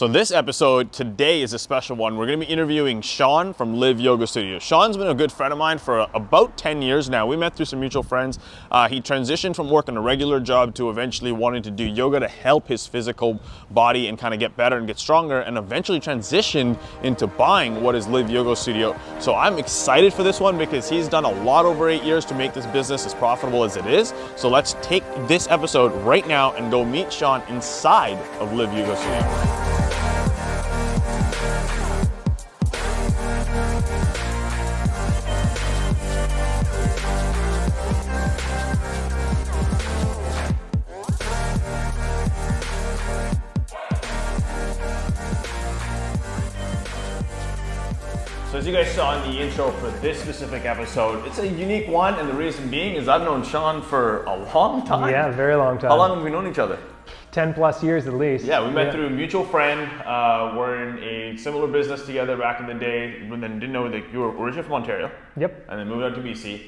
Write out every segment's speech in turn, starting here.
So this episode today is a special one. We're going to be interviewing Sean from Live Yoga Studio. Sean's been a good friend of mine for about 10 years now. We met through some mutual friends. He transitioned from working a regular job to eventually wanting to do yoga to help his physical body and kind of get better and get stronger, and eventually transitioned into buying what is Live Yoga Studio. So I'm excited for this one because he's done a lot over 8 years to make this business as profitable as it is. So let's take this episode right now and go meet Sean inside of Live Yoga Studio. So as you guys saw in the intro for this specific episode, it's a unique one, and the reason being is I've known Sean for a long time. Yeah, a very long time. How long have we known each other? 10 plus years at least. Yeah, we met through a mutual friend. We're in a similar business together back in the day, but then didn't know that you were originally from Ontario. Yep. And then moved out to BC.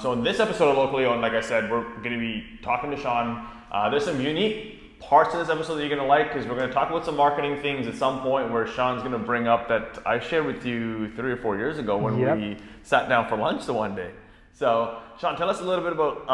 So in this episode of Locally Owned, like I said, we're going to be talking to Sean. There's some unique parts of this episode that you're going to like, because we're going to talk about some marketing things at some point where Sean's going to bring up that I shared with you 3 or 4 years ago when we sat down for lunch the one day. So Sean, tell us a little bit about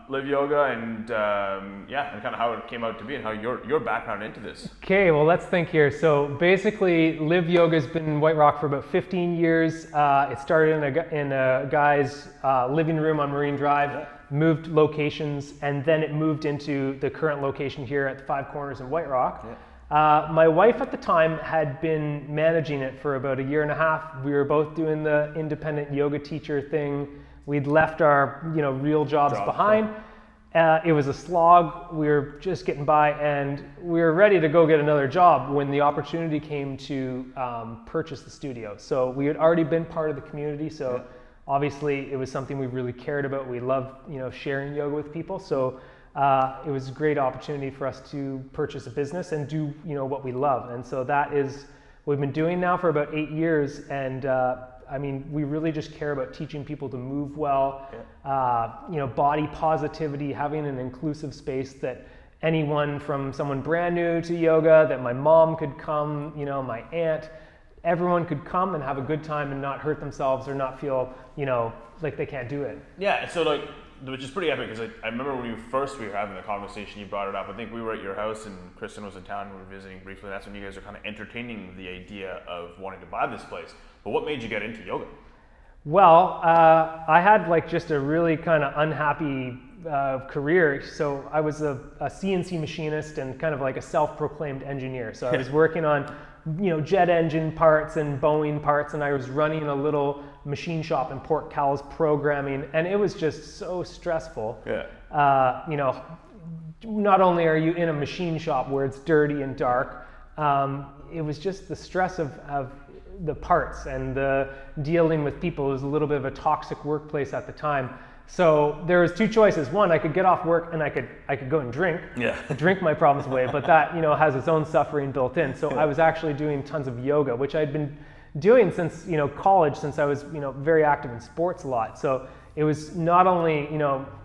Live Yoga and and kind of how it came out to be and how your background into this. Okay, well let's think here. So basically Live Yoga has been in White Rock for about 15 years. It started in a guy's living room on Marine Drive. Moved locations, and then it moved into the current location here at the Five Corners in White Rock. My wife at the time had been managing it for about 1.5 years. We were both doing the independent yoga teacher thing. We'd left our real jobs behind. It was a slog. We were just getting by, and we were ready to go get another job when the opportunity came to purchase the studio. So we had already been part of the community, so obviously it was something we really cared about. We loved sharing yoga with people, so it was a great opportunity for us to purchase a business and do what we love. And so that is what we've been doing now for about 8 years. And we really just care about teaching people to move well, body positivity, having an inclusive space that anyone from someone brand new to yoga, that my mom could come, my aunt, everyone could come and have a good time and not hurt themselves or not feel, like they can't do it. Yeah, so which is pretty epic, because I remember when we were having the conversation, you brought it up. I think we were at your house and Kristen was in town and we were visiting briefly. That's when you guys were kind of entertaining the idea of wanting to buy this place. But what made you get into yoga? Well, I had just a really kind of unhappy career. So I was a CNC machinist and kind of like a self-proclaimed engineer. So I was working on jet engine parts and Boeing parts, and I was running a little machine shop in Port Cal's programming, and it was just so stressful. Not only are you in a machine shop where it's dirty and dark, it was just the stress of the parts and the dealing with people. It was a little bit of a toxic workplace at the time. So there was 2 choices. One, I could get off work and I could go and drink my problems away, but that has its own suffering built in. So I was actually doing tons of yoga, which I'd been doing since college, since I was very active in sports a lot. So it was not only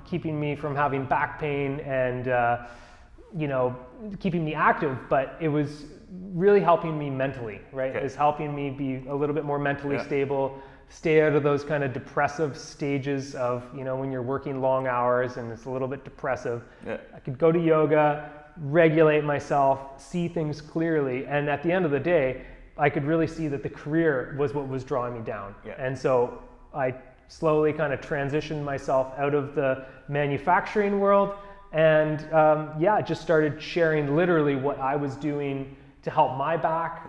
keeping me from having back pain and keeping me active, but it was really helping me mentally, right? It was helping me be a little bit more mentally stable, stay out of those kind of depressive stages of, when you're working long hours and it's a little bit depressive. I could go to yoga, regulate myself, see things clearly, and at the end of the day, I could really see that the career was what was drawing me down. And so I slowly kind of transitioned myself out of the manufacturing world and just started sharing literally what I was doing to help my back.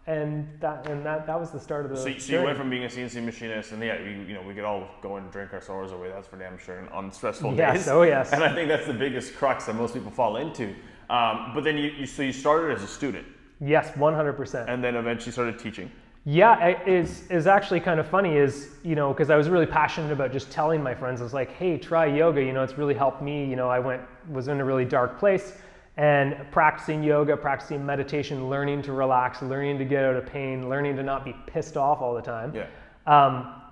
And that was the start of the So you went from being a CNC machinist, and we could all go and drink our sorrows away, that's for damn sure, on stressful days. Oh yes. And I think that's the biggest crux that most people fall into. But then you started as a student. Yes, 100%. And then eventually started teaching. Yeah, it is actually kind of funny because I was really passionate about just telling my friends. I was like, hey, try yoga, it's really helped me. I was in a really dark place, and practicing yoga, practicing meditation, learning to relax, learning to get out of pain, learning to not be pissed off all the time.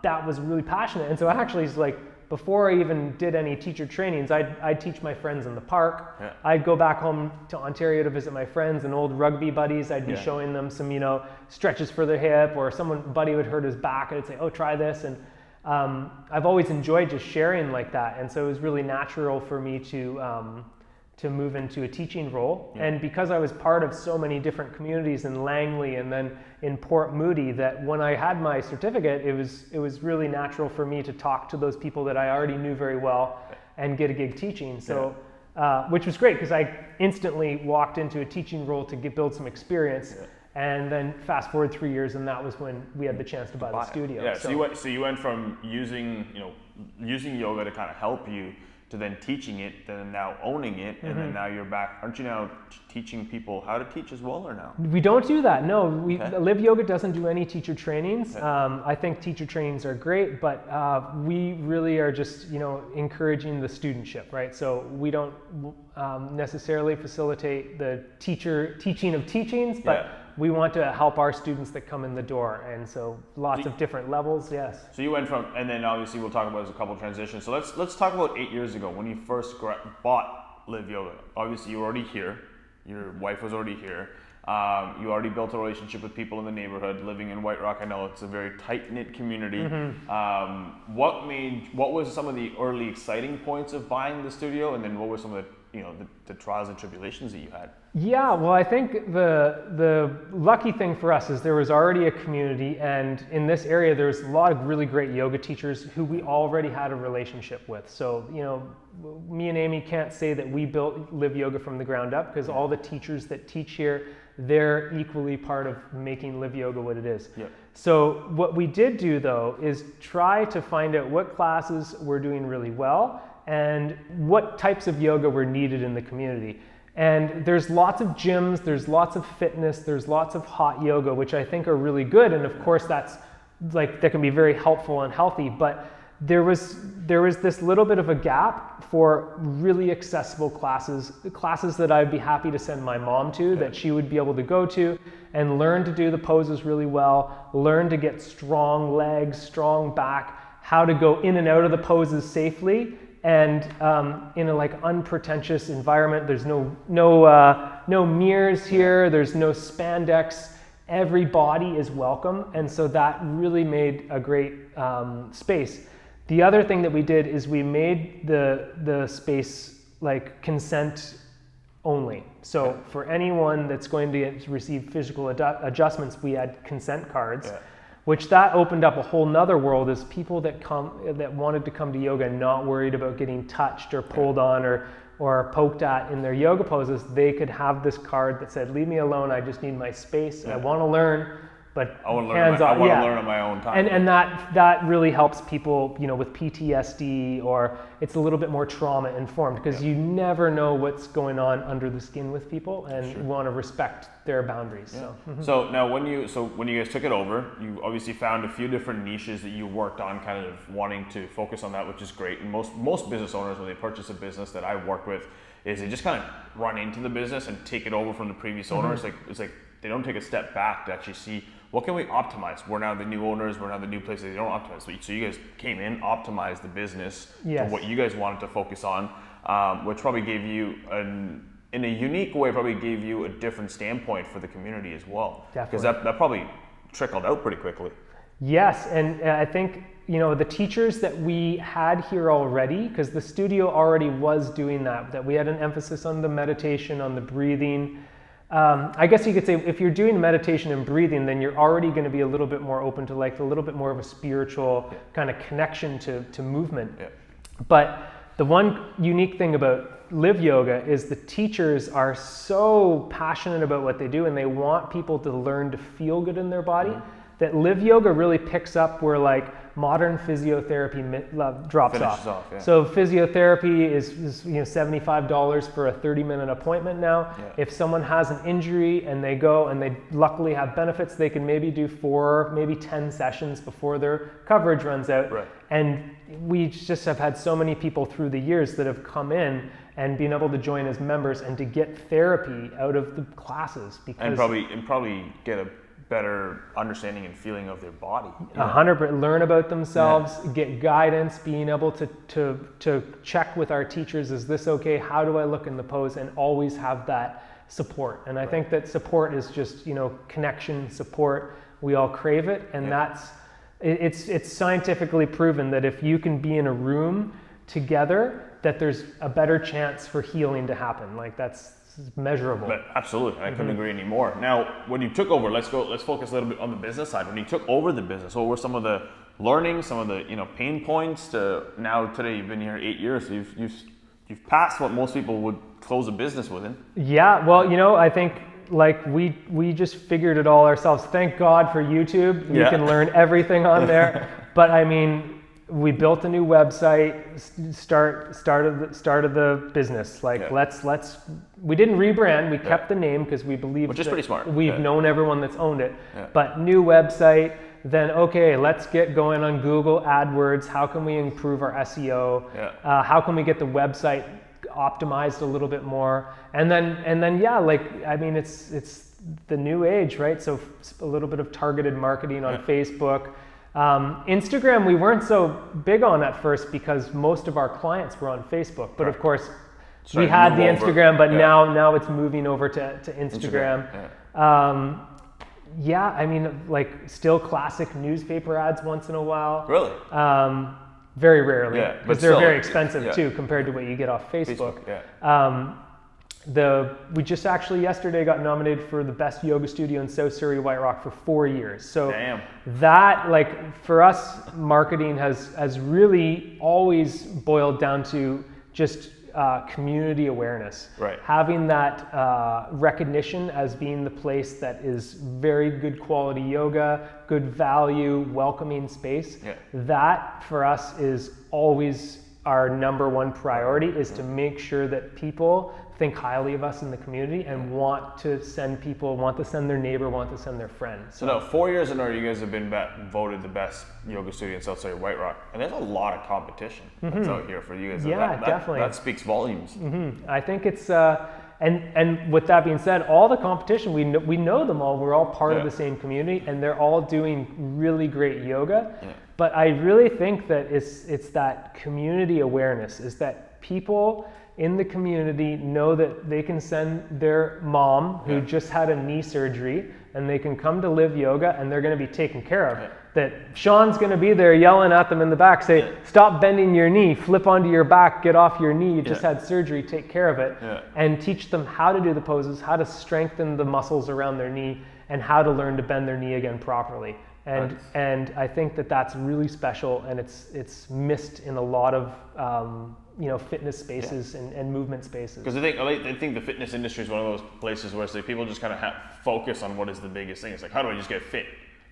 That was really passionate. And so actually, it's like, before I even did any teacher trainings, I'd teach my friends in the park. Yeah. I'd go back home to Ontario to visit my friends and old rugby buddies. I'd be showing them some, stretches for their hip, or buddy would hurt his back, and I'd say, oh, try this. And I've always enjoyed just sharing like that. And so it was really natural for me to move into a teaching role. Yeah. And because I was part of so many different communities in Langley and then in Port Moody, that when I had my certificate, it was really natural for me to talk to those people that I already knew very well and get a gig teaching. So, which was great, because I instantly walked into a teaching role to build some experience. Yeah. And then fast forward 3 years, and that was when we had the chance to buy the studio. Yeah. So you went from using yoga to kind of help you, to then teaching it, then now owning it, and then now you're back. Aren't you now teaching people how to teach as well, or no? We don't do that. No, Live Yoga doesn't do any teacher trainings. Okay. I think teacher trainings are great, but we really are just encouraging the studentship, right? So we don't necessarily facilitate the teaching of teachings, but we want to help our students that come in the door, and so lots of different levels. Yes. So you went from, and then obviously we'll talk about a couple of transitions. So let's talk about 8 years ago when you first bought Live Yoga. Obviously you were already here, your wife was already here. You already built a relationship with people in the neighborhood. Living in White Rock, I know it's a very tight-knit community. What was some of the early exciting points of buying the studio, and then what were some of the trials and tribulations that you had? Yeah, well, I think the lucky thing for us is there was already a community, and in this area there was a lot of really great yoga teachers who we already had a relationship with. So, me and Amy can't say that we built Live Yoga from the ground up, because all the teachers that teach here, they're equally part of making Live Yoga what it is. Yep. So what we did do, though, is try to find out what classes were doing really well and what types of yoga were needed in the community. And there's lots of gyms, there's lots of fitness, there's lots of hot yoga, which I think are really good. And of course that can be very helpful and healthy, but there was this little bit of a gap for really accessible classes that I'd be happy to send my mom to, that she would be able to go to and learn to do the poses really well, learn to get strong legs, strong back, how to go in and out of the poses safely, and in a unpretentious environment. There's no mirrors here, there's no spandex. Every body is welcome, and so that really made a great space. The other thing that we did is we made the space consent only. So for anyone that's going to receive physical adjustments, we had consent cards, which that opened up a whole nother world, as people that wanted to come to yoga not worried about getting touched or pulled on or poked at in their yoga poses. They could have this card that said, leave me alone, I just need my space, I want to learn, but I want to learn on my own time. And that really helps people, with PTSD, or it's a little bit more trauma informed, because you never know what's going on under the skin with people, and you want to respect their boundaries. Yeah. So now when you guys took it over, you obviously found a few different niches that you worked on, kind of wanting to focus on that, which is great. And most business owners, when they purchase a business that I work with, is they just kind of run into the business and take it over from the previous owner. It's like they don't take a step back to actually see, what can we optimize? We're now the new owners, we're now the new places. They don't optimize. So you guys came in, optimized the business to what you guys wanted to focus on, which probably gave you, in a unique way, probably gave you a different standpoint for the community as well. Definitely. Because that probably trickled out pretty quickly. Yes, and I think, the teachers that we had here already, because the studio already was doing that we had an emphasis on the meditation, on the breathing. I guess you could say if you're doing meditation and breathing, then you're already going to be a little bit more open to a little bit more of a spiritual kind of connection to movement. Yeah. But the one unique thing about Live Yoga is the teachers are so passionate about what they do, and they want people to learn to feel good in their body, that Live Yoga really picks up where modern physiotherapy drops off. Yeah. So physiotherapy is $75 for a 30-minute appointment now. Yeah. If someone has an injury and they go and they luckily have benefits, they can maybe do 4, maybe 10 sessions before their coverage runs out. Right. And we just have had so many people through the years that have come in and been able to join as members and to get therapy out of the classes, because and probably get a better understanding and feeling of their body. 100%. Learn about themselves, get guidance, being able to check with our teachers, is this okay? How do I look in the pose? And always have that support. And I think that support is just, connection, support. We all crave it. And it's scientifically proven that if you can be in a room together, that there's a better chance for healing to happen. Like that's measurable. But absolutely, I couldn't agree anymore. Now, when you took over, let's focus a little bit on the business side. When you took over the business, what were some of the learnings, some of the pain points to now today? You've been here 8 years. So you've passed what most people would close a business within. Yeah, well, I think like we just figured it all ourselves. Thank God for YouTube. You can learn everything on there. But I mean, we built a new website, started the business. Like we didn't rebrand, we kept the name because we believe, which is pretty smart. We've known everyone that's owned it. But new website, then okay, let's get going on Google AdWords. How can we improve our SEO? How can we get the website optimized a little bit more? And then it's the new age, right? So a little bit of targeted marketing on Facebook. Instagram, we weren't so big on at first because most of our clients were on Facebook. But of course, we had the Instagram, but now it's moving over to Instagram. I mean, like still classic newspaper ads once in a while. Really? Very rarely, because but they're still, very expensive too compared to what you get off Facebook. We just actually yesterday got nominated for the best yoga studio in South Surrey, White Rock for 4 years. So that, like, for us, marketing has really always boiled down to just community awareness. Right. Having that recognition as being the place that is very good quality yoga, good value, welcoming space. That for us is always our number one priority, is to make sure that people think highly of us in the community and want to send their neighbor, want to send their friends. So now 4 years in a row, you guys have been voted the best yoga studio in South Surrey, White Rock, and there's a lot of competition that's out here for you guys. Definitely. That speaks volumes. I think it's and with that being said, all the competition, we know them all. We're all part of the same community, and they're all doing really great yoga. But I really think that it's that community awareness, is that people in the community know that they can send their mom who just had a knee surgery, and they can come to Live Yoga and they're going to be taken care of. That Sean's going to be there yelling at them in the back, say, stop bending your knee, flip onto your back, get off your knee, you just had surgery, take care of it. And teach them how to do the poses, how to strengthen the muscles around their knee, and how to learn to bend their knee again properly. And I think that that's really special, and it's missed in a lot of fitness spaces and movement spaces. Because I think the fitness industry is one of those places where it's like people just kind of focus on what is the biggest thing. It's like, how do I just get fit?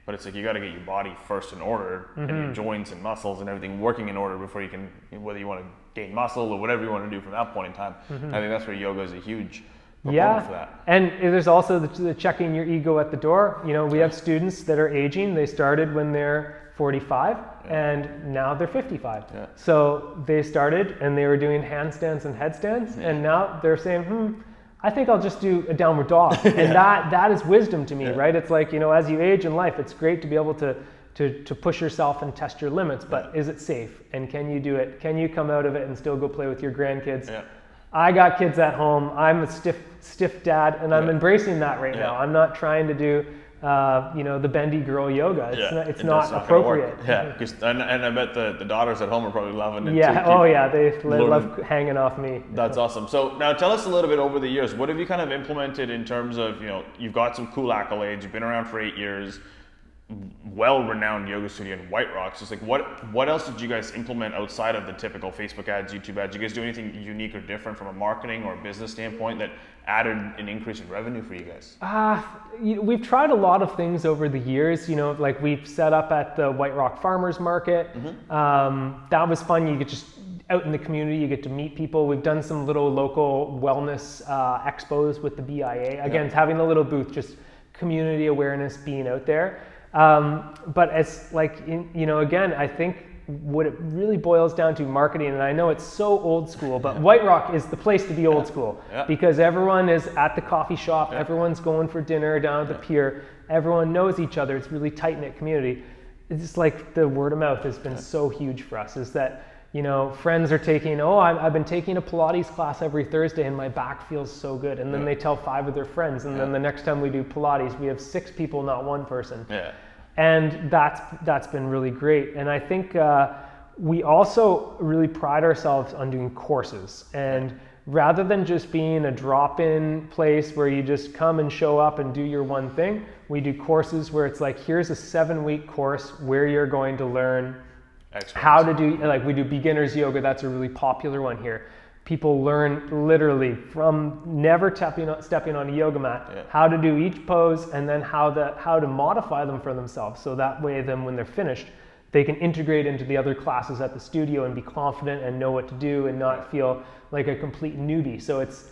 But it's like you got to get your body first in order, and your joints and muscles and everything working in order before you can, whether you want to gain muscle or whatever you want to do from that point in time. I think that's where yoga is a huge proponent for that. And there's also the checking your ego at the door. We have students that are aging. They started when they're 45 and now they're 55. So they started and they were doing handstands and headstands, and now they're saying, I think I'll just do a downward dog. And that is wisdom to me, right? It's like, as you age in life, it's great to be able to push yourself and test your limits, but is it safe? And can you do it? Can you come out of it and still go play with your grandkids? I got kids at home. I'm a stiff dad, and I'm embracing that right now. I'm not trying to do the bendy girl yoga. It's not appropriate. And I bet the daughters at home are probably loving it too. They love hanging off me. That's awesome. So now tell us a little bit over the years, what have you kind of implemented in terms of, you've got some cool accolades, you've been around for 8 years, well-renowned yoga studio in White Rock. So it's like, what else did you guys implement outside of the typical Facebook ads, YouTube ads? Did you guys do anything unique or different from a marketing or business standpoint that added an increase in revenue for you guys? We've tried a lot of things over the years. Like we've set up at the White Rock Farmers Market. That was fun. You get just out in the community, you get to meet people. We've done some little local wellness expos with the BIA. Again, having a little booth, just community awareness, being out there. But it's like, again, I think what it really boils down to, marketing, and I know it's so old school, but White Rock is the place to be old school because everyone is at the coffee shop, everyone's going for dinner down at the pier, everyone knows each other. It's a really tight-knit community. It's like the word of mouth has been so huge for us, is that, you know, friends are taking, I've been taking a Pilates class every Thursday and my back feels so good. And then they tell 5 of their friends. And then the next time we do Pilates, we have 6 people, not 1 person. And that's been really great. And I think we also really pride ourselves on doing courses. And rather than just being a drop-in place where you just come and show up and do your one thing, we do courses where it's like, here's a 7-week course where you're going to learn how to do, like we do beginners yoga. That's a really popular one here. People learn literally from never stepping on a yoga mat, how to do each pose and then how to modify them for themselves. So that way then when they're finished, they can integrate into the other classes at the studio and be confident and know what to do and not feel like a complete newbie. So it's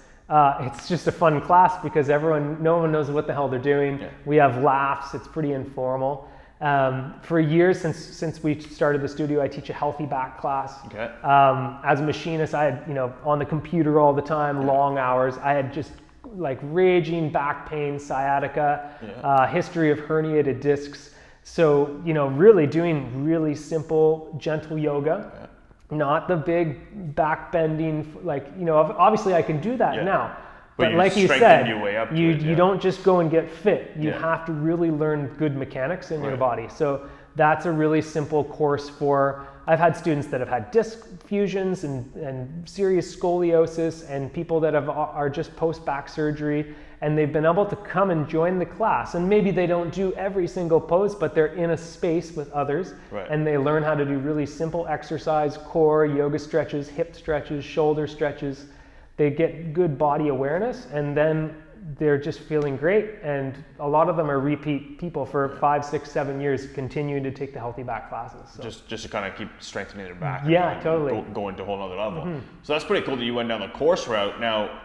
just a fun class because no one knows what the hell they're doing. We have laughs, it's pretty informal. For years since we started the studio, I teach a healthy back class. As a machinist, I had, on the computer all the time, long hours. I had just like raging back pain, sciatica, history of herniated discs. So, really doing really simple, gentle yoga, not the big back bending, obviously I can do that now. But like you said, you don't just go and get fit. You have to really learn good mechanics in your body. So that's a really simple course I've had students that have had disc fusions and serious scoliosis and people that are just post-back surgery, and they've been able to come and join the class. And maybe they don't do every single pose, but they're in a space with others and they learn how to do really simple exercise, core, yoga stretches, hip stretches, shoulder stretches. They get good body awareness and then they're just feeling great. And a lot of them are repeat people for 5, 6, 7 years, continuing to take the healthy back classes. So. Just to kind of keep strengthening their back. Totally. Going to a whole nother level. So that's pretty cool that you went down the course route. Now,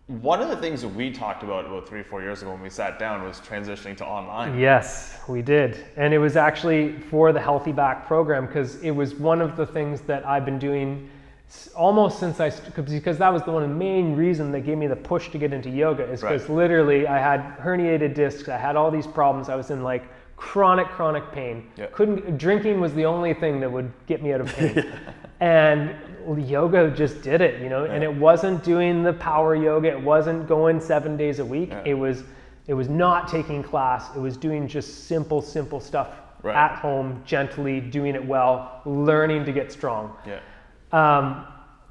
one of the things that we talked about 3 or 4 years ago when we sat down was transitioning to online. Yes, we did. And it was actually for the Healthy Back program because it was one of the things that I've been doing almost since because that was the main reason that gave me the push to get into yoga is because literally I had herniated discs, I had all these problems, I was in like chronic pain. Drinking was the only thing that would get me out of pain. And yoga just did it, and it wasn't doing the power yoga, it wasn't going 7 days a week, it was not taking class, it was doing just simple stuff at home, gently, doing it well, learning to get strong.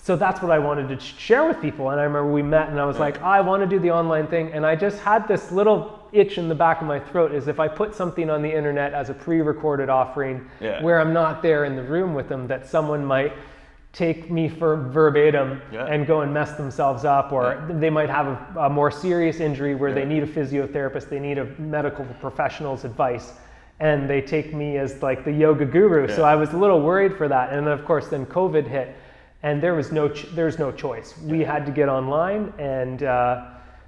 So that's what I wanted to share with people. And I remember we met and I was like, I want to do the online thing. And I just had this little itch in the back of my throat is if I put something on the internet as a pre-recorded offering where I'm not there in the room with them, that someone might take me for verbatim and go and mess themselves up, or they might have a more serious injury where they need a physiotherapist, they need a medical professional's advice. And they take me as like the yoga guru. So I was a little worried for that. And of course then COVID hit and there's no choice. We had to get online. And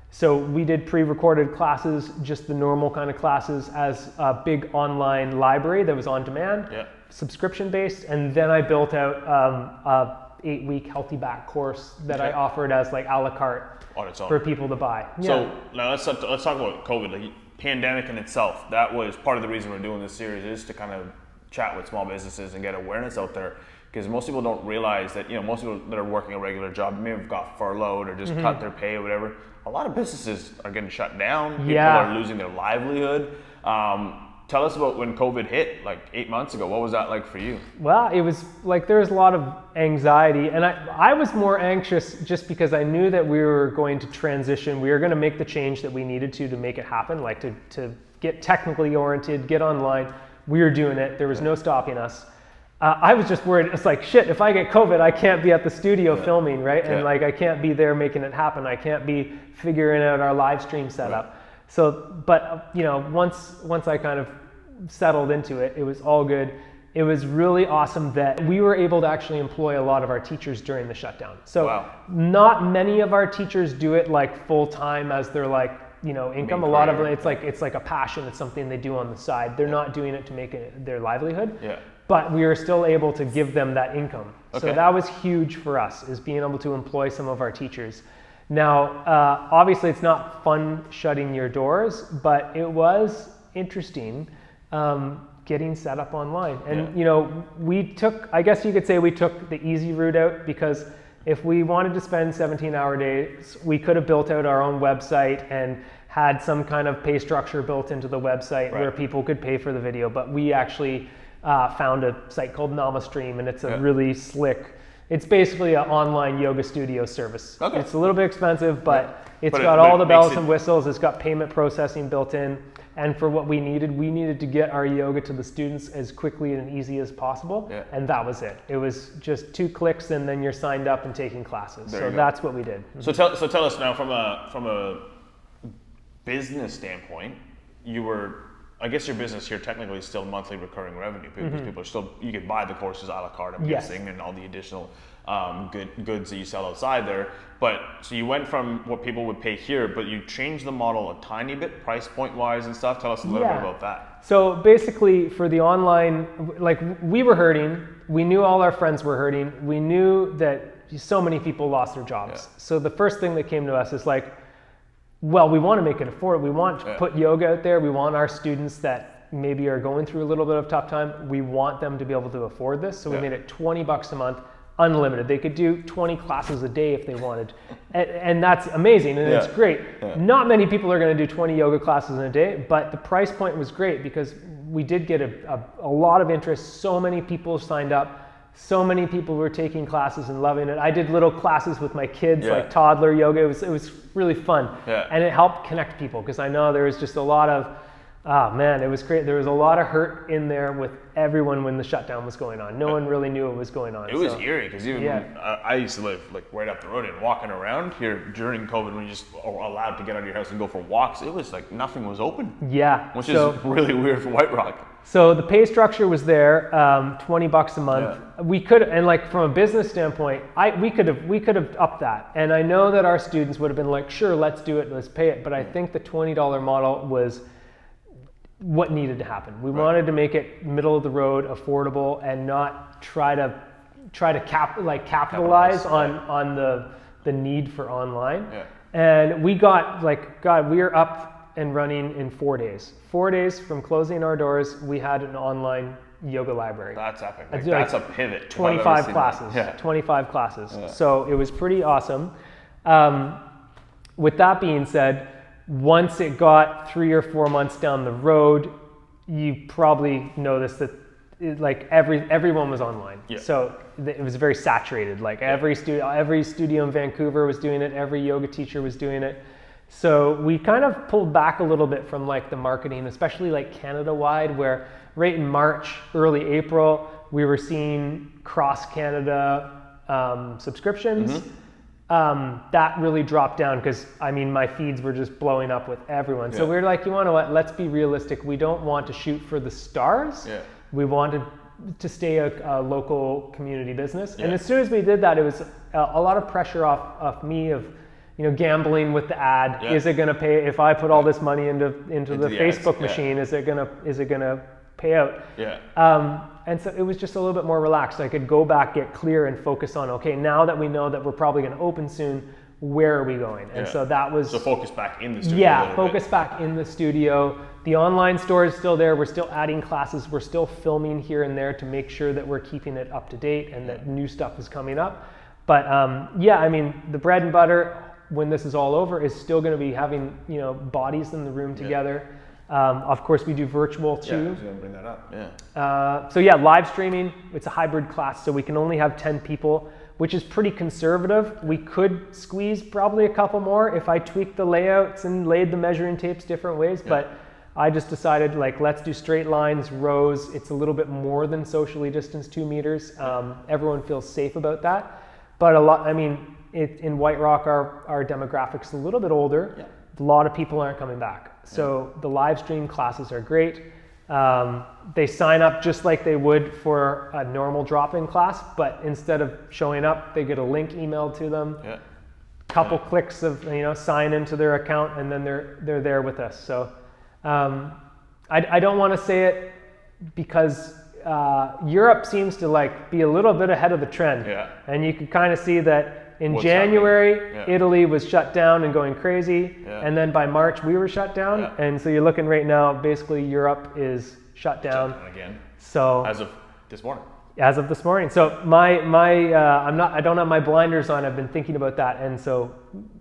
so we did pre-recorded classes, just the normal kind of classes as a big online library that was on demand, subscription based. And then I built out a 8-week healthy back course that I offered as like a la carte on its own for people to buy. So now let's talk about COVID. Like, pandemic in itself, that was part of the reason we're doing this series, is to kind of chat with small businesses and get awareness out there, because most people don't realize that most people that are working a regular job may have got furloughed or just cut their pay or whatever. A lot of businesses are getting shut down. People are losing their livelihood. Tell us about when COVID hit, like 8 months ago. What was that like for you? Well, it was like there was a lot of anxiety, and I was more anxious just because I knew that we were going to transition. We were going to make the change that we needed to make it happen, like to get technically oriented, get online. We were doing it. There was no stopping us. I was just worried. It's like, shit, if I get COVID, I can't be at the studio filming, right? And like I can't be there making it happen. I can't be figuring out our live stream setup. So, but once I kind of settled into it, it was all good. It was really awesome that we were able to actually employ a lot of our teachers during the shutdown. So not many of our teachers do it like full time as their income. A lot of them, it's like a passion. It's something they do on the side. They're not doing it to make it their livelihood. but we were still able to give them that income. Okay. So that was huge for us, is being able to employ some of our teachers. Now, obviously it's not fun shutting your doors, but it was interesting getting set up online. And you know, I guess you could say we took the easy route out, because if we wanted to spend 17-hour days, we could have built out our own website and had some kind of pay structure built into the website where people could pay for the video. But we actually found a site called NamaStream, and it's a really slick, it's basically an online yoga studio service. Okay. It's a little bit expensive, but it's got all the bells and whistles. It's got payment processing built in. And for what we needed to get our yoga to the students as quickly and easy as possible. Yeah. And that was it. It was just 2 clicks, and then you're signed up and taking classes. So that's what we did. So tell us now, from a business standpoint, I guess your business here technically is still monthly recurring revenue, because people are still, you could buy the courses a la carte, I'm guessing, and all the additional goods that you sell outside there. But so you went from what people would pay here, but you changed the model a tiny bit, price point wise and stuff. Tell us a little bit about that. So basically, for the online, like, we were hurting. We knew all our friends were hurting. We knew that so many people lost their jobs. Yeah. So the first thing that came to us is like, well, we want to make it affordable. We want to put yoga out there. We want our students that maybe are going through a little bit of tough time, we want them to be able to afford this. So we made it $20 a month, unlimited. They could do 20 classes a day if they wanted. And that's amazing, and it's great. Not many people are going to do 20 yoga classes in a day, but the price point was great because we did get a lot of interest. So many people signed up. So many people were taking classes and loving it. I did little classes with my kids, like toddler yoga. It was really fun. And it helped connect people, because I know there was just a lot of, it was great. There was a lot of hurt in there with everyone when the shutdown was going on. No one really knew what was going on. It was eerie, because even when I used to live like right up the road, and walking around here during COVID, when you just are allowed to get out of your house and go for walks, it was like nothing was open. Yeah. Which is really weird for White Rock. So the pay structure was there, $20 a month. We could, and like from a business standpoint, we could have upped that. And I know that our students would have been like, sure, let's do it, let's pay it. But I think the $20 model was what needed to happen. We wanted to make it middle of the road, affordable, and not try to capitalize on the need for online. And we got we are up and running in 4 days. 4 days from closing our doors, we had an online yoga library. That's epic. That's a pivot. 25 classes. 25 classes. So it was pretty awesome. With that being said, once it got 3 or 4 months down the road, you probably noticed that everyone was online. So it was very saturated. Like every studio in Vancouver was doing it. Every yoga teacher was doing it. So we kind of pulled back a little bit from like the marketing, especially like Canada-wide, where right in March, early April, we were seeing cross-Canada subscriptions. That really dropped down because, I mean, my feeds were just blowing up with everyone. So we were like, you know what, let's be realistic. We don't want to shoot for the stars. We wanted to stay a local community business. And as soon as we did that, it was a lot of pressure off me of, gambling with the ad. Is it going to pay if I put all this money into the Facebook machine? Is it gonna pay out? And so it was just a little bit more relaxed. I could go back, get clear, and focus on, okay, now that we know that we're probably going to open soon, where are we going? And so that was focus back in the studio. Focus back in the studio. The online store is still there. We're still adding classes. We're still filming here and there to make sure that we're keeping it up to date and that new stuff is coming up. But I mean, the bread and butter, when this is all over, is still going to be having bodies in the room together. Of course, we do virtual too. I was going to bring that up. So live streaming. It's a hybrid class, so we can only have 10 people, which is pretty conservative. We could squeeze probably a couple more if I tweaked the layouts and laid the measuring tapes different ways. But I just decided, let's do straight lines, rows. It's a little bit more than socially distanced 2 meters. Everyone feels safe about that. But in White Rock, our demographic's a little bit older. A lot of people aren't coming back. So the live stream classes are great. They sign up just like they would for a normal drop-in class, but instead of showing up, they get a link emailed to them. Couple clicks of sign into their account, and then they're there with us. So I don't want to say it because Europe seems to like be a little bit ahead of the trend. Yeah. And you could kind of see that in What's January, Yeah. Italy was shut down and going crazy. Yeah. And then by March, we were shut down. Yeah. And so you're looking right now, basically Europe is shut down. Again. So As of this morning. as of this morning. So I don't have my blinders on. I've been thinking about that. And so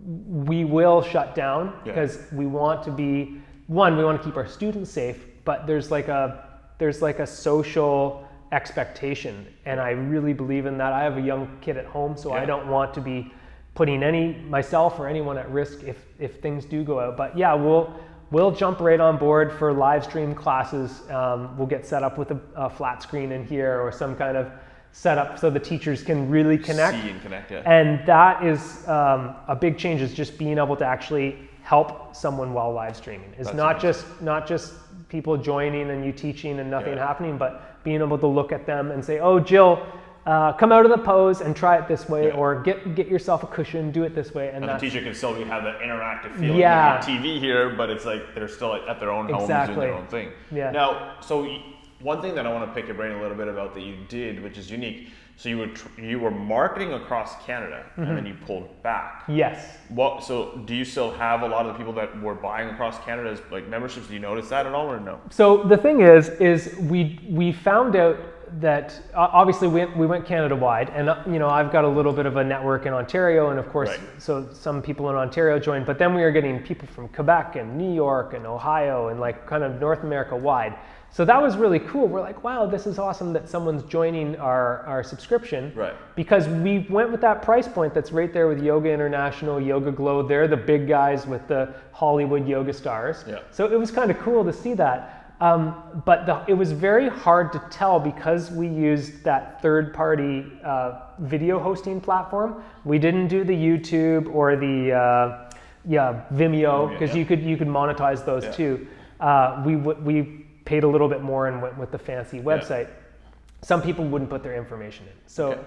we will shut down because we want to be, we want to keep our students safe, but there's like a social expectation. And I really believe in that. I have a young kid at home, so I don't want to be putting myself or anyone at risk if things do go out. But yeah, we'll jump right on board for live stream classes. We'll get set up with a flat screen in here or some kind of setup so the teachers can really connect. See and connect, yeah. And that is a big change, is just being able to actually help someone while live streaming. It's not just people joining and you teaching and nothing happening, but being able to look at them and say, oh, Jill, come out of the pose and try it this way, or get yourself a cushion, do it this way. And the teacher can still have that interactive feel. Yeah. TV here, but it's like they're still at their own homes doing their own thing. Yeah. Now, so one thing that I want to pick your brain a little bit about that you did, which is unique. So you were marketing across Canada, and then you pulled back. Yes. So do you still have a lot of the people that were buying across Canada as like memberships? Do you notice that at all, or no? So the thing is we found out that obviously we went Canada wide, and I've got a little bit of a network in Ontario, and of course, so some people in Ontario joined, but then we were getting people from Quebec and New York and Ohio and like kind of North America wide. So that was really cool. We're like, wow, this is awesome that someone's joining our subscription. Right. Because we went with that price point that's right there with Yoga International, Yoga Glow. They're the big guys with the Hollywood yoga stars. Yeah. So it was kind of cool to see that. But it was very hard to tell because we used that third-party video hosting platform. We didn't do the YouTube or the Vimeo, because you could monetize those too. We paid a little bit more and went with the fancy website. Some people wouldn't put their information in. So,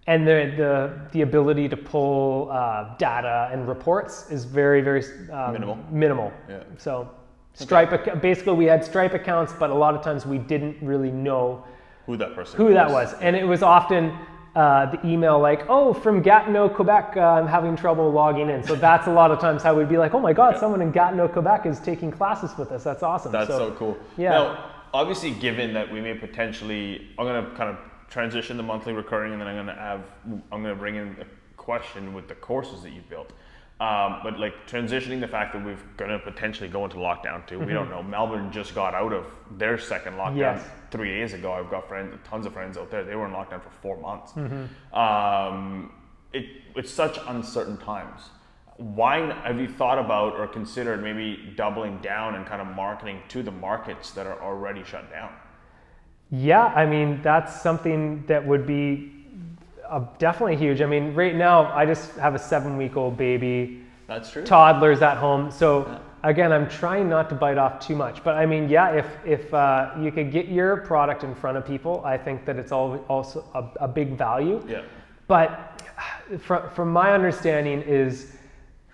and the ability to pull data and reports is very, very minimal. Yeah. So Stripe, basically we had Stripe accounts, but a lot of times we didn't really know who that was. And it was often the email like, oh, from Gatineau, Quebec, I'm having trouble logging in. So that's a lot of times how we'd be like, oh my God, someone in Gatineau, Quebec is taking classes with us. That's awesome. That's so cool. Yeah. Now, obviously, given that we may potentially, I'm going to kind of transition the monthly recurring, and then I'm going to bring in a question with the courses that you built. But like transitioning the fact that we're going to potentially go into lockdown too. We don't know. Melbourne just got out of their second lockdown 3 days ago. I've got tons of friends out there. They were in lockdown for 4 months. It's such uncertain times. Why have you thought about or considered maybe doubling down and kind of marketing to the markets that are already shut down? Yeah, I mean, that's something that would be definitely huge. I mean, right now I just have a 7-week-old baby. That's true. Toddlers at home. So again, I'm trying not to bite off too much. But I mean, if you could get your product in front of people, I think that it's also a big value. Yeah. But from my understanding is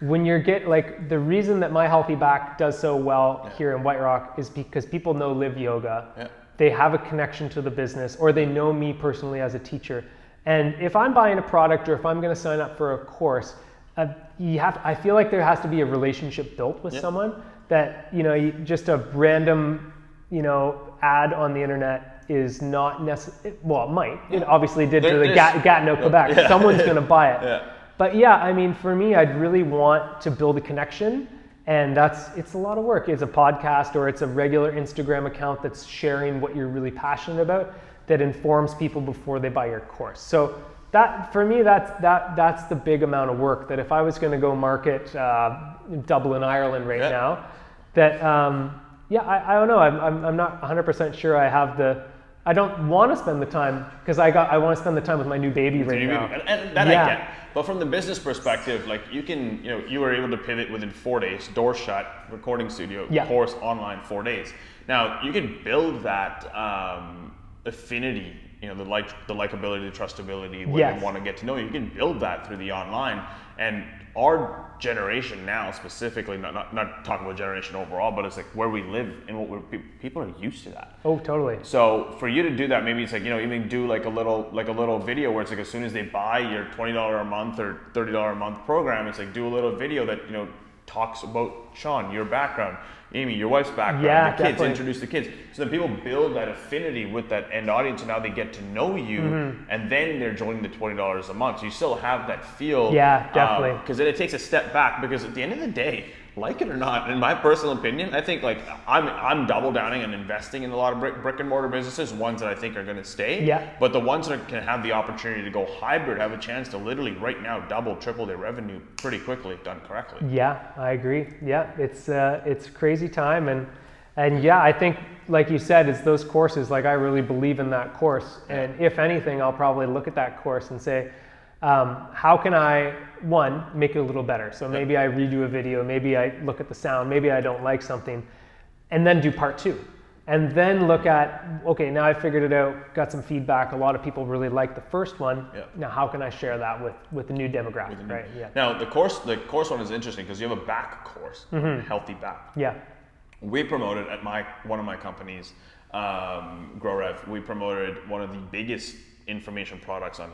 when the reason that My Healthy Back does so well here in White Rock is because people know Live Yoga. Yeah. They have a connection to the business, or they know me personally as a teacher. And if I'm buying a product or if I'm going to sign up for a course, I feel like there has to be a relationship built with someone that, just a random, ad on the internet is not necessary. Well, it might. It obviously did to the Gatineau, Quebec. Yeah. Someone's going to buy it. Yeah. But yeah, I mean, for me, I'd really want to build a connection. And it's a lot of work. It's a podcast or it's a regular Instagram account that's sharing what you're really passionate about, that informs people before they buy your course. So that, for me, that's the big amount of work, that if I was going to go market Dublin, Ireland now, that, I don't know, I'm not 100% sure I don't want to spend the time, because I want to spend the time with my new baby right now. And that I get. But from the business perspective, like you were able to pivot within 4 days, door shut, recording studio, course online 4 days. Now you can build that affinity the likability, the trustability, where Yes. they want to get to know you. You can build that through the online. And our generation now specifically, not talking about generation overall, but it's like where we live and people are used to that. Oh, totally. So for you to do that, maybe it's like, even do like a little video where it's like as soon as they buy your $20 a month or $30 a month program, it's like do a little video that, talks about Sean, your background, Amy, your wife's background, Yeah, the kids, definitely. introduce the kids. So then people build that affinity with that end audience, and now they get to know you, and then they're joining the $20 a month. So you still have that feel. Yeah, definitely. Because then it takes a step back, because at the end of the day, like it or not, in my personal opinion, I think like I'm double downing and investing in a lot of brick and mortar businesses, ones that I think are going to stay. Yeah. But the ones that can have the opportunity to go hybrid have a chance to literally right now double, triple their revenue pretty quickly if done correctly. Yeah, I agree. Yeah, it's a crazy time, and yeah, I think like you said, it's those courses. Like I really believe in that course, and if anything, I'll probably look at that course and say, how can I, one, make it a little better? So maybe I redo a video, maybe I look at the sound, maybe I don't like something, and then do part two. And then look at, okay, now I figured it out, got some feedback. A lot of people really like the first one. Yeah. Now how can I share that with the new demographic, right? Yeah. Now the course one is interesting because you have a back course, healthy back. Yeah. We promoted at one of my companies, GrowRev. We promoted one of the biggest information products on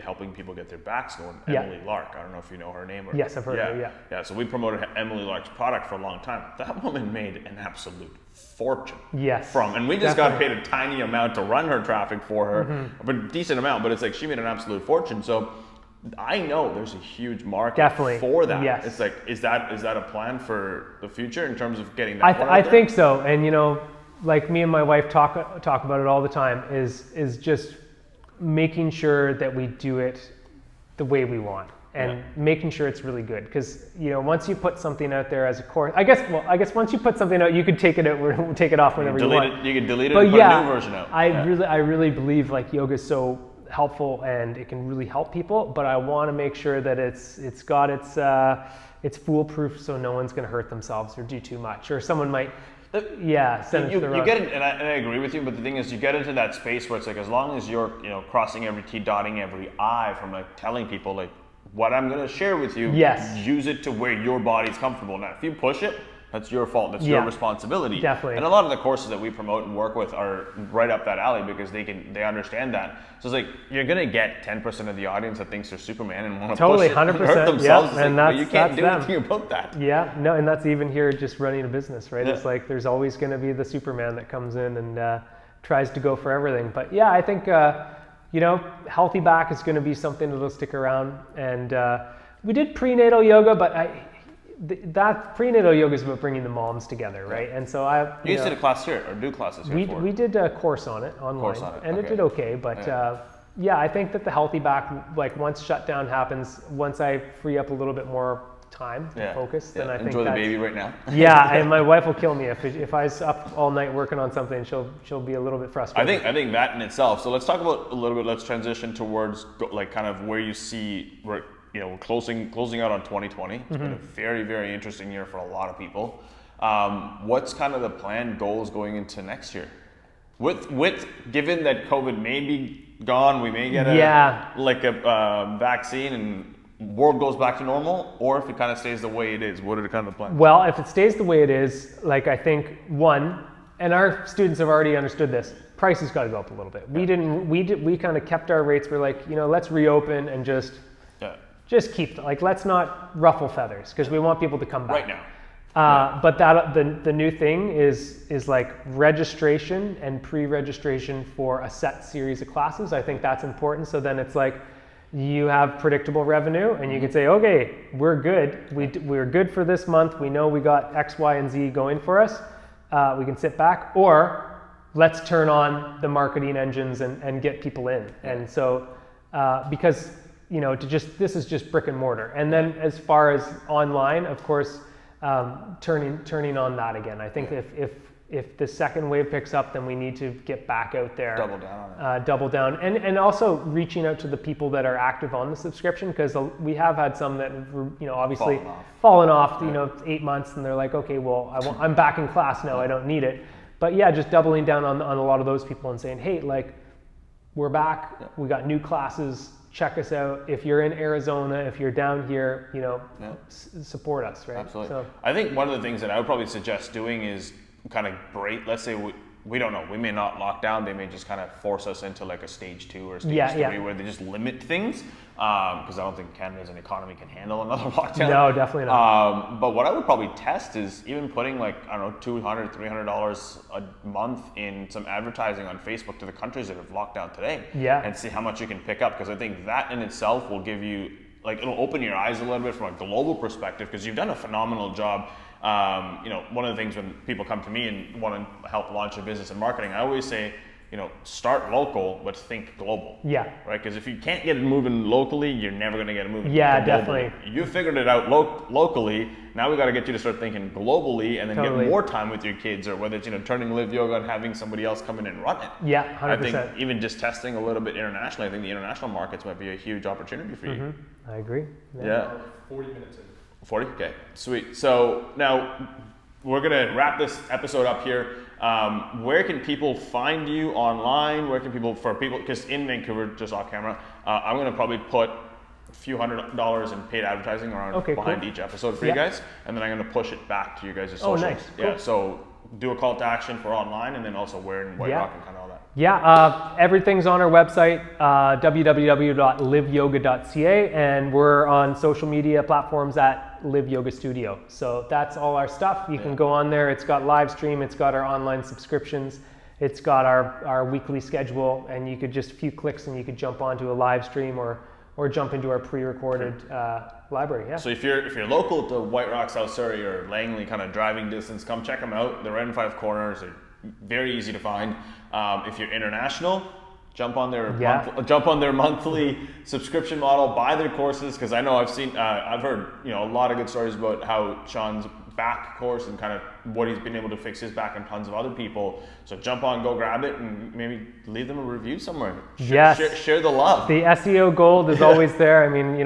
helping people get their backs going, Yeah. Emily Lark. I don't know if you know her name. Yes, I've heard of her, yeah. Yeah, so we promoted Emily Lark's product for a long time. That woman made an absolute fortune. Yes, And we just got definitely. paid a tiny amount to run her traffic for her, but a decent amount, but it's like she made an absolute fortune. So I know there's a huge market Definitely. for that. Yes. It's like, is that a plan for the future in terms of getting that word out I there? think so. And like me and my wife talk about it all the time, is just making sure that we do it the way we want, and making sure it's really good. Because once you put something out there as a course, I guess once you put something out, you could take it off whenever you want. You can delete it But and put a new version out. I really believe like yoga is so helpful and it can really help people. But I want to make sure that it's got it's foolproof, so no one's going to hurt themselves or do too much, or someone might. Send it to the You wrong. get it, and I agree with you. But the thing is, you get into that space where it's like, as long as you're, crossing every T, dotting every I, from like telling people like what I'm going to share with you. Yes. Use it to where your body's comfortable. Now, if you push it, that's your fault. That's your responsibility. Definitely. And a lot of the courses that we promote and work with are right up that alley because they understand that. So it's like you're going to get 10% of the audience that thinks they're Superman and want to Totally, push it and 100%, hurt themselves. It's and like, well, you can't that's do them. anything about that. Yeah, no, and that's even here just running a business, right? Yeah. It's like there's always going to be the Superman that comes in and tries to go for everything. But yeah, I think healthy back is going to be something that'll stick around. And we did prenatal yoga, but that prenatal yoga is about bringing the moms together, right? And so You used to do a class here or do classes here. we did a course on it online, and it did okay. But I think that the healthy back, like once shutdown happens, once I free up a little bit more time to focus, then I think enjoy the baby right now. Yeah, and my wife will kill me if I was up all night working on something. She'll be a little bit frustrated. I think that in itself. So let's talk about a little bit. Let's transition towards like kind of where you see we're closing out on 2020. It's been a very, very interesting year for a lot of people. What's kind of the plan, goals going into next year? With given that COVID may be gone, we may get a vaccine and world goes back to normal, or if it kind of stays the way it is, what are the kind of plans? Well, if it stays the way it is, like I think and our students have already understood this, prices got to go up a little bit. We kind of kept our rates. We're like, let's reopen and just keep, let's not ruffle feathers because we want people to come back. Right now. But the new thing is like registration and pre-registration for a set series of classes. I think that's important. So then it's like you have predictable revenue and you can say, okay, we're good. We're good for this month. We know we got X, Y, and Z going for us. We can sit back, or let's turn on the marketing engines and get people in. And so because this is just brick and mortar. And then as far as online, of course, turning on that again. I think if the second wave picks up, then we need to get back out there. Double down on it. Double down. And also reaching out to the people that are active on the subscription, because we have had some that, obviously fallen off, 8 months, and they're like, okay, well, I'm back in class now, I don't need it. But yeah, just doubling down on a lot of those people and saying, hey, we're back. We got new classes. Check us out. If you're in Arizona, if you're down here, support us, right? Absolutely. So, I think one of the things that I would probably suggest doing is kind of break, let's say we don't know, we may not lock down, they may just kind of force us into like a stage 2 or stage 3 where they just limit things, because I don't think Canada as an economy can handle another lockdown. No, definitely not. But what I would probably test is even putting like, I don't know, $200, $300 a month in some advertising on Facebook to the countries that have locked down today, and see how much you can pick up, because I think that in itself will give you, like, it'll open your eyes a little bit from a global perspective, because you've done a phenomenal job. One of the things when people come to me and want to help launch a business in marketing, I always say, start local, but think global. Yeah. Right? Because if you can't get it moving locally, you're never going to get it moving. Yeah, globally. definitely. You figured it out locally. Now we got to get you to start thinking globally, and then get more time with your kids, or whether it's turning Live Yoga and having somebody else come in and run it. Yeah, 100%. I think even just testing a little bit internationally, I think the international markets might be a huge opportunity for you. I agree. Yeah. 40 minutes in. 40? Okay, sweet. So now we're gonna wrap this episode up here. Where can people find you online? Where can people, because in Vancouver, just off camera, I'm gonna probably put a few $100 in paid advertising around behind each episode for you guys, and then I'm gonna push it back to you guys' socials. Oh, nice. Yeah, Cool. So do a call to action for online, and then also where in White Rock and kind of all that. Yeah, everything's on our website, www.liveyoga.ca, and we're on social media platforms at Live Yoga Studio. So that's all our stuff. You can go on there. It's got live stream. It's got our online subscriptions. It's got our weekly schedule, and you could just a few clicks and you could jump onto a live stream or jump into our pre-recorded library. Yeah. So if you're local to White Rock, South Surrey, or Langley, kind of driving distance, come check them out. They're right in 5 corners. They're very easy to find. If you're international, jump on their monthly subscription model, buy their courses, because I know I've heard a lot of good stories about how Sean's back course and kind of what he's been able to fix his back and tons of other people. So jump on, go grab it, and maybe leave them a review somewhere. Share the love. The SEO gold is always there. I mean,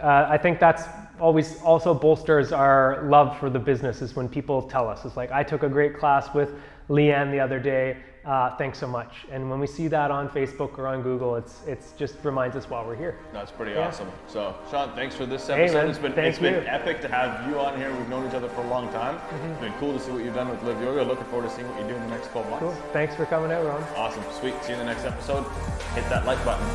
I think that's always also bolsters our love for the business, is when people tell us. It's like, I took a great class with Leanne the other day. Thanks so much. And when we see that on Facebook or on Google, it's just reminds us why we're here. That's pretty awesome. So Sean, thanks for this episode. It's been epic to have you on here. We've known each other for a long time. It's been cool to see what you've done with Live Yoga. Looking forward to seeing what you do in the next 12 months. Cool. Thanks for coming out, Ron. Awesome. Sweet. See you in the next episode. Hit that like button.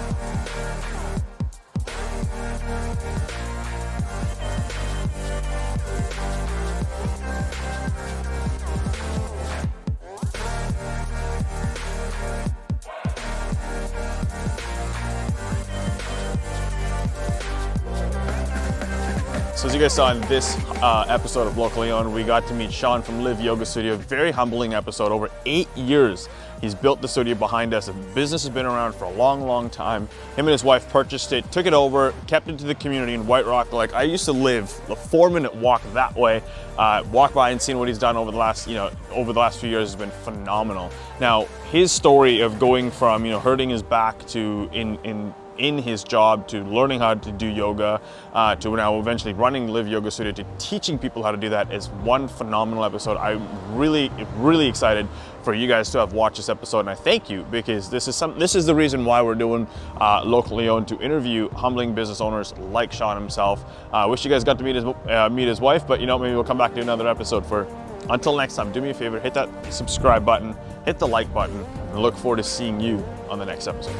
So as you guys saw in this episode of Locally Owned, we got to meet Sean from Live Yoga Studio. Very humbling episode. Over 8 years, he's built the studio behind us. The business has been around for a long, long time. Him and his wife purchased it, took it over, kept it to the community in White Rock. Like, I used to live a 4-minute walk that way. Walk by and seen what he's done over the last few years has been phenomenal. Now, his story of going from hurting his back to in his job, to learning how to do yoga, to now eventually running Live Yoga Studio, to teaching people how to do that, is one phenomenal episode. I'm really, really excited for you guys to have watched this episode, and I thank you, because this is the reason why we're doing Locally Owned, to interview humbling business owners like Sean himself. I wish you guys got to meet his wife, but maybe we'll come back to another episode. Until next time, do me a favor, hit that subscribe button, hit the like button, and look forward to seeing you on the next episode.